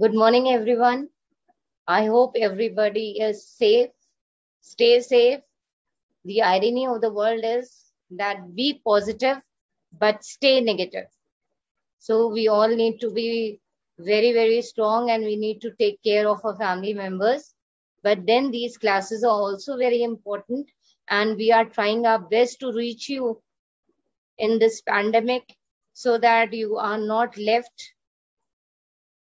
Good morning, everyone. I hope everybody is safe. Stay safe. The irony of the world is that be positive, but stay negative. So we all need to be very, very strong and we need to take care of our family members. But then these classes are also very important and we are trying our best to reach you in this pandemic so that you are not left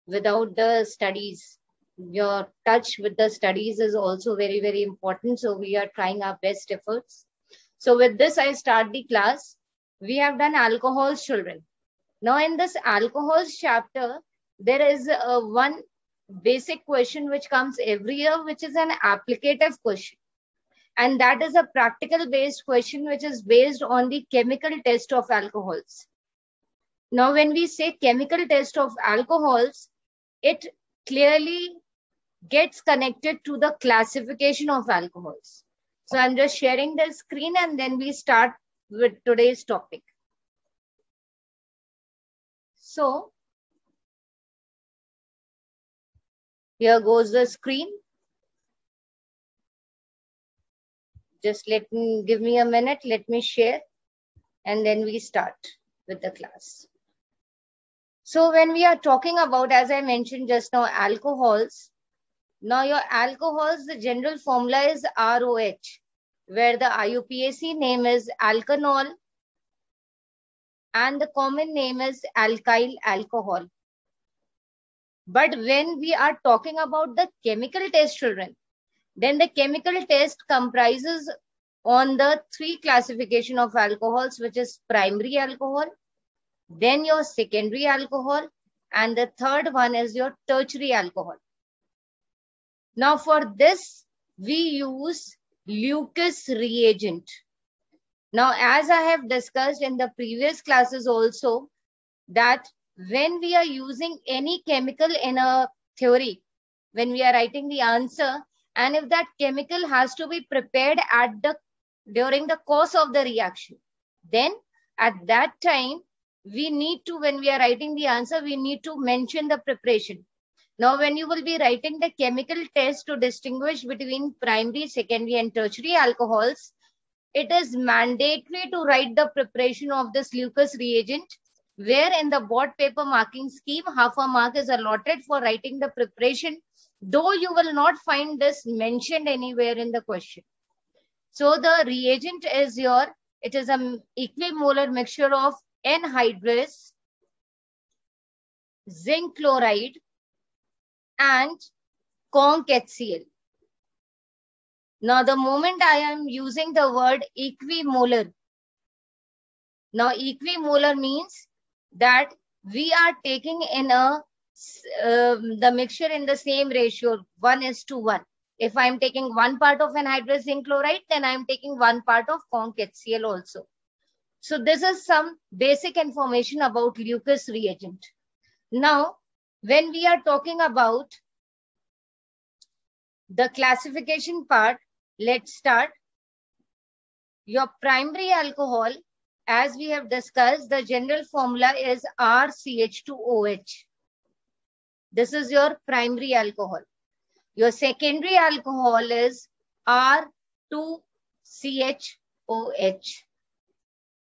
without the studies. Your touch with the studies is also very, very important. So we are trying our best efforts. So with this, I start the class. We have done alcohol's children. Now in this alcohol's chapter, there is one basic question which comes every year, which is an applicative question. And that is a practical based question, which is based on the chemical test of alcohols. Now, when we say chemical test of alcohols, it clearly gets connected to the classification of alcohols. So I'm just sharing the screen and then we start with today's topic. So here goes the screen. Just give me a minute. Let me share and then we start with the class. So when we are talking about, as I mentioned just now, alcohols, now your alcohols, the general formula is ROH, where the IUPAC name is alkanol and the common name is alkyl alcohol. But when we are talking about the chemical test, children, then the chemical test comprises on the three classification of alcohols, which is primary alcohol, then your secondary alcohol, and the third one is your tertiary alcohol. Now for this, we use Lucas reagent. Now, as I have discussed in the previous classes also, that when we are using any chemical in a theory, when we are writing the answer, and if that chemical has to be prepared during the course of the reaction, then at that time, we need to, when we are writing the answer, we need to mention the preparation. Now, when you will be writing the chemical test to distinguish between primary, secondary, and tertiary alcohols, it is mandatory to write the preparation of this Lucas reagent, where in the board paper marking scheme, half a mark is allotted for writing the preparation, though you will not find this mentioned anywhere in the question. So the reagent is it is an equimolar mixture of anhydrous, zinc chloride, and conc HCl. Now, the moment I am using the word equimolar, now equimolar means that we are taking in the mixture in the same ratio, 1:1. If I am taking one part of anhydrous zinc chloride, then I am taking one part of conc HCl also. So this is some basic information about Lucas reagent. Now, when we are talking about the classification part, let's start. Your primary alcohol, as we have discussed, the general formula is RCH2OH. This is your primary alcohol. Your secondary alcohol is R2CHOH.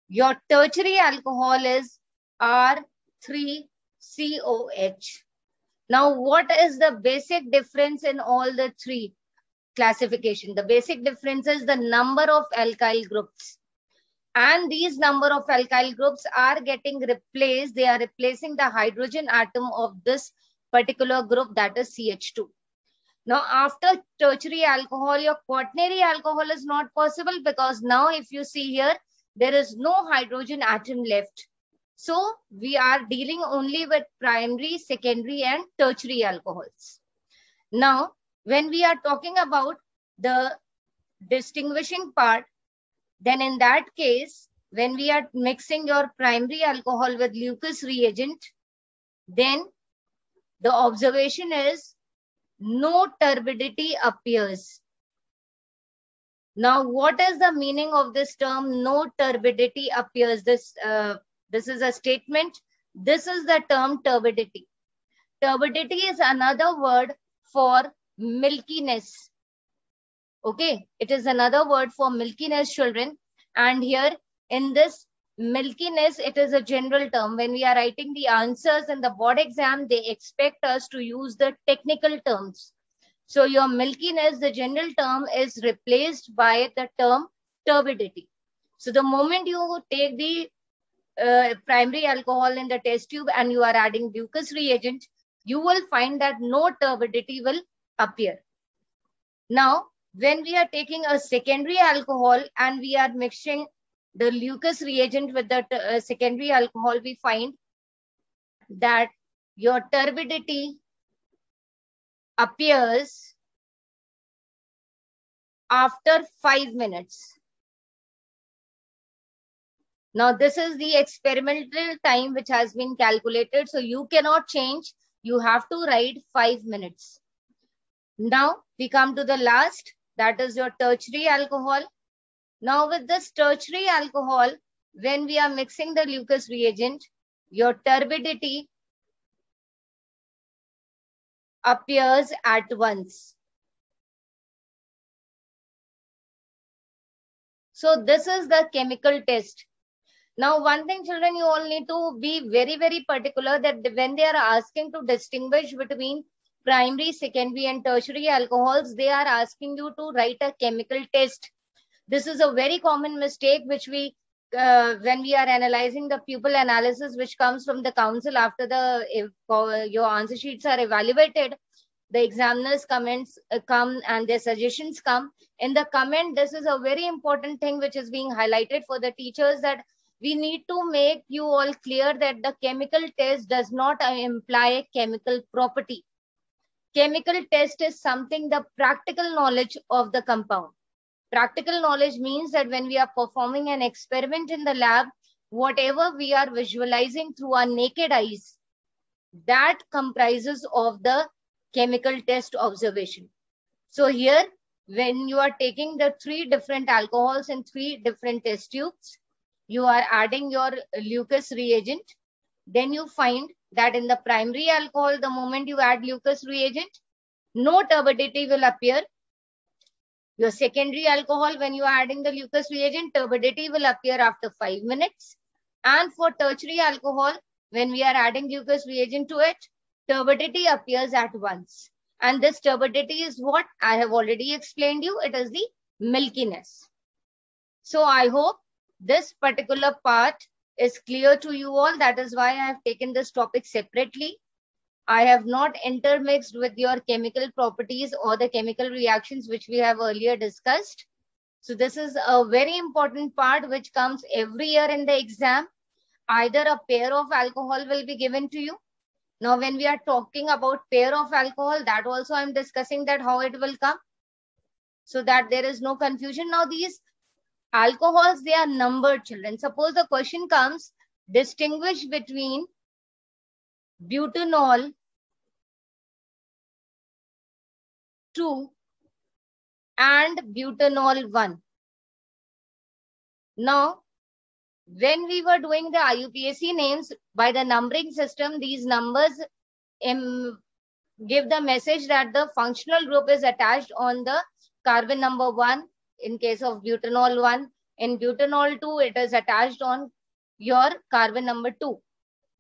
Your tertiary alcohol is R3COH. Now, what is the basic difference in all the three classification? The basic difference is the number of alkyl groups. And these number of alkyl groups are getting replaced. They are replacing the hydrogen atom of this particular group, that is CH2. Now, after tertiary alcohol, your quaternary alcohol is not possible because now if you see here, there is no hydrogen atom left. So we are dealing only with primary, secondary, and tertiary alcohols. Now, when we are talking about the distinguishing part, then in that case, when we are mixing your primary alcohol with Lucas reagent, then the observation is no turbidity appears. Now, what is the meaning of this term, no turbidity appears? This is a statement. This is the term turbidity. Turbidity is another word for milkiness. Okay, it is another word for milkiness, children. And here in this milkiness, it is a general term. When we are writing the answers in the board exam, they expect us to use the technical terms. So your milkiness, the general term, is replaced by the term turbidity. So the moment you take the primary alcohol in the test tube and you are adding Lucas reagent, you will find that no turbidity will appear. Now, when we are taking a secondary alcohol and we are mixing the Lucas reagent with the secondary alcohol, we find that your turbidity appears after 5 minutes. Now, this is the experimental time which has been calculated. So you cannot change. You have to write 5 minutes. Now we come to the last, that is your tertiary alcohol. Now with this tertiary alcohol, when we are mixing the Lucas reagent, your turbidity appears at once. So this is the chemical test. Now, one thing, children, you all need to be very, very particular that when they are asking to distinguish between primary, secondary, and tertiary alcohols, they are asking you to write a chemical test. This is a very common mistake which we, when we are analyzing the pupil analysis, which comes from the council after the your answer sheets are evaluated. The examiners comments come and their suggestions come. In the comment, this is a very important thing which is being highlighted for the teachers, that we need to make you all clear that the chemical test does not imply chemical property. Chemical test is something, the practical knowledge of the compound. Practical knowledge means that when we are performing an experiment in the lab, whatever we are visualizing through our naked eyes, that comprises of the chemical test observation. So here, when you are taking the 3 different alcohols in 3 different test tubes, you are adding your Lucas reagent. Then you find that in the primary alcohol, the moment you add Lucas reagent, no turbidity will appear. Your secondary alcohol, when you are adding the Lucas reagent, turbidity will appear after 5 minutes. And for tertiary alcohol, when we are adding Lucas reagent to it, turbidity appears at once. And this turbidity is what I have already explained you. It is the milkiness. So I hope this particular part is clear to you all. That is why I have taken this topic separately. I have not intermixed with your chemical properties or the chemical reactions which we have earlier discussed. So this is a very important part which comes every year in the exam. Either a pair of alcohol will be given to you. Now, when we are talking about pair of alcohol, that also I'm discussing that how it will come, so that there is no confusion. Now, these alcohols, they are numbered, children. Suppose the question comes, distinguish between butanol 2 and butanol 1. Now, when we were doing the IUPAC names, by the numbering system, these numbers give the message that the functional group is attached on the carbon number 1 in case of butanol 1. In butanol 2, it is attached on your carbon number 2.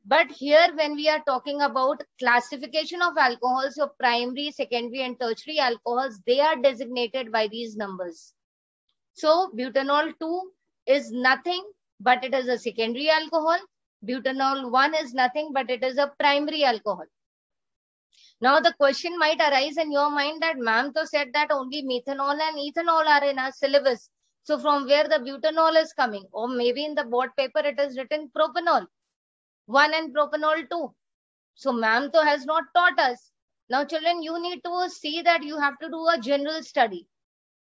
But here, when we are talking about classification of alcohols, your primary, secondary, and tertiary alcohols, they are designated by these numbers. So butanol 2 is nothing, but it is a secondary alcohol. Butanol 1 is nothing, but it is a primary alcohol. Now the question might arise in your mind that ma'am to said that only methanol and ethanol are in our syllabus. So from where the butanol is coming? Or maybe in the board paper it is written propanol 1 and propanol 2. So ma'am to has not taught us. Now children, you need to see that you have to do a general study.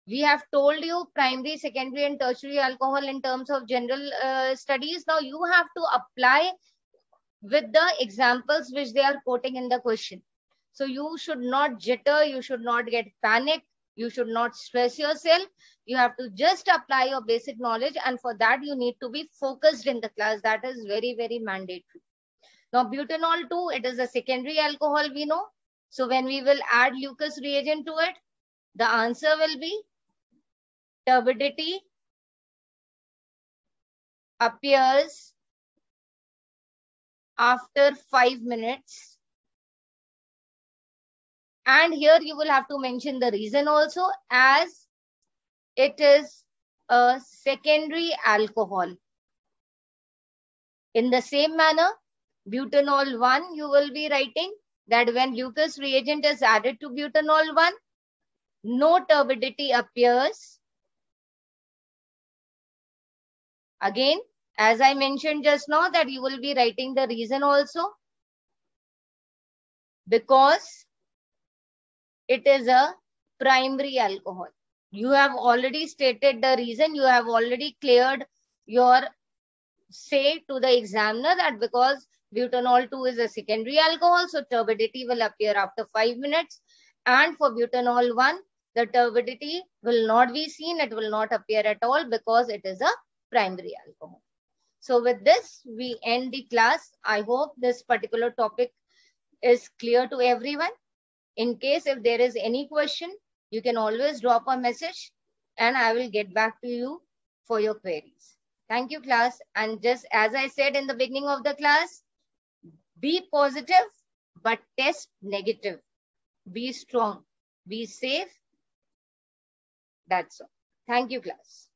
We have told you primary, secondary, and tertiary alcohol in terms of general studies. Now you have to apply with the examples which they are quoting in the question. So you should not jitter, you should not get panic, you should not stress yourself. You have to just apply your basic knowledge, and for that you need to be focused in the class. That is very, very mandatory. Now butanol 2, it is a secondary alcohol we know. So when we will add Lucas reagent to it, the answer will be turbidity appears after 5 minutes. And here you will have to mention the reason also, as it is a secondary alcohol. In the same manner, butanol 1, you will be writing that when Lucas reagent is added to butanol 1, no turbidity appears. Again, as I mentioned just now, that you will be writing the reason also, because it is a primary alcohol. You have already stated the reason, you have already cleared your say to the examiner that because butanol 2 is a secondary alcohol, so turbidity will appear after 5 minutes. And for butanol 1, the turbidity will not be seen, it will not appear at all because it is a primary alcohol. So with this, we end the class. I hope this particular topic is clear to everyone. In case if there is any question, you can always drop a message and I will get back to you for your queries. Thank you, class. And just as I said in the beginning of the class, be positive, but test negative. Be strong, be safe. That's all. Thank you, class.